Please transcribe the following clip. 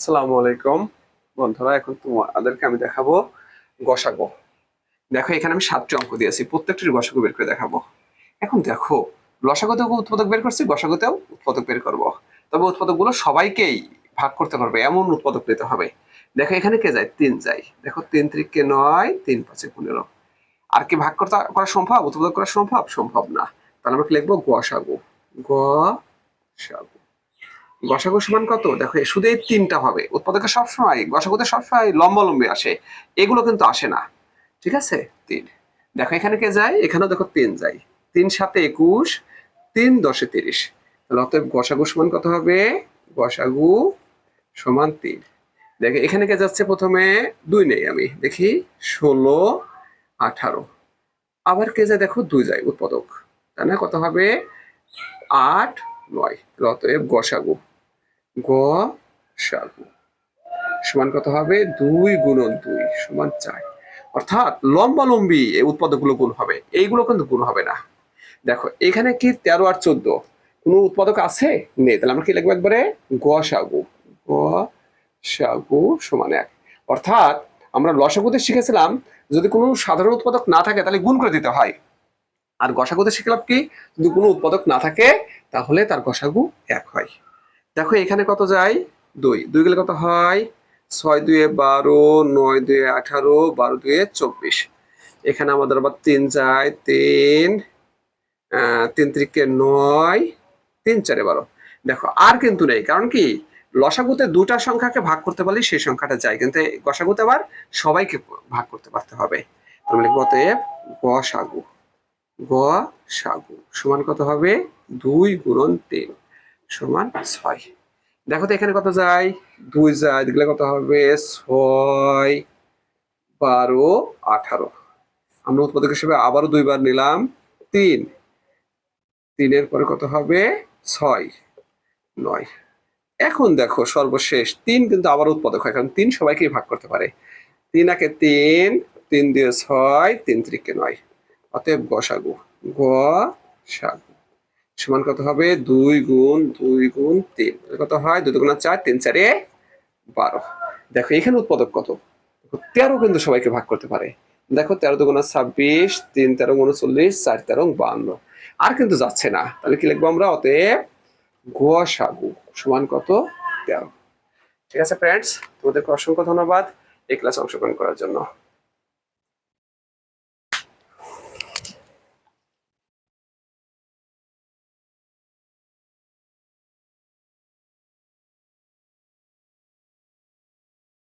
আসসালামু আলাইকুম বন্ধুরা, এখন তোমাদেরকে আমি দেখাবো গসাগু। দেখো, এখানে আমি 7টি অঙ্ক দিয়েছি, প্রত্যেকটির গসাগু বের করে দেখাবো। এখন দেখো, লসাগুতেও উৎপাদক বের করছি, গসাগুতেও উৎপাদক বের করব। তবে উৎপাদকগুলো সবাইকেই ভাগ করতে পারবে এমন উৎপাদক নিতে হবে। দেখো, এখানে কে যায়? 3 যায়। দেখো, 3 3 9, 3 5 15। আর কি ভাগ করা সম্ভব? উৎপাদক করা সম্ভব? সম্ভব না। তাহলে আমরা কি লিখবো? গসাগু। গসাগু। গসাগু সমান কত? দেখো, শুধু এই 3টা হবে। উৎপাদকে সবসময় গসাগুতে সবসময় লম্বালম্বি আসে, এগুলো কিন্তু আসে না। ঠিক আছে? 3। দেখো, এখানে কে যায়? এখানেও দেখো 3 যায়। 3 7 21, 3 10 30। তাহলে অতএব গসাগু সমান কত হবে? গসাগু সমান 3। দেখো, এখানে কে যাচ্ছে? প্রথমে 2 নেই, আমি দেখি 16 18। আবার কে যায়? দেখো 2 যায় উৎপাদক। তাই না? কত হবে? 8 9। তাহলে অতএব গসাগু গসাগু সমান কত হবে? 2 গুণন 2 সমান 4। অর্থাৎ লম্বালম্বি এই উৎপাদকগুলো গুণ হবে, এইগুলো কিন্তু গুণ হবে না। দেখো, এখানে কি 13 আর 14 কোন উৎপাদক আছে? নেই। তাহলে আমরা কি লিখবো? একবারে গসাগু। গসাগু সমান 1। অর্থাৎ আমরা লসাগুতে শিখেছিলাম, যদি কোনো সাধারণ উৎপাদক না থাকে তাহলে গুণ করে দিতে হয়। আর গসাগুতে শিখলাম কি, যদি কোনো উৎপাদক না থাকে তাহলে তার গসাগু 1 হয়। দেখো, এখানে কত যায়? 2 2 গেলে কত হয়? 6 2 12, 9 2 18, 12 2 24। এখানে আমাদের আবার 3 যায়, 3 3 3 9, 3 4 12। দেখো, আর কিন্তু নেই, কারণ কি, লসাগুতে দুটা সংখ্যাকে ভাগ করতে পারলে সেই সংখ্যাটা যায়, কিন্তু গসাগুতে আবার সবাইকে ভাগ করতে পারতে হবে। তাহলে লিখবো অতএব গসাগু। গসাগু সমান কত হবে? 2 গুণন 3 সমান 6। দেখো তো, এখানে কত যায়? 2 যায়, দেখলে কত হবে? 6 12 18। আমরা উৎপাদক হিসেবে আবারও 2 বার নিলাম। 3 3 এর পরে কত হবে? 6 9। এখন দেখো, সর্বশেষ 3 কিন্তু আবার উৎপাদক হয়, কারণ 3 সবাইকেই ভাগ করতে পারে। 3 একে 3, 3 2 6, 3 3 9। অতএব গসাগু গসাগু সমান কত হবে? 2 গুণ 2 গুণ 3। কত হয়? 2 গুণ 4, 3 4 12। দেখো, এখানে উৎপাদক কত? 13 কিন্তু সবাইকে ভাগ করতে পারে। দেখো, 13 দুগুণা 26, 3 13 39, 4 13 52। আর কিন্তু যাচ্ছে না। তাহলে কি লিখবো আমরা? অতএব গসাগু সমান কত? 13। ঠিক আছে ফ্রেন্ডস, তোমাদেরকে অসংখ্য ধন্যবাদ এই ক্লাসে অংশগ্রহণ করার জন্য।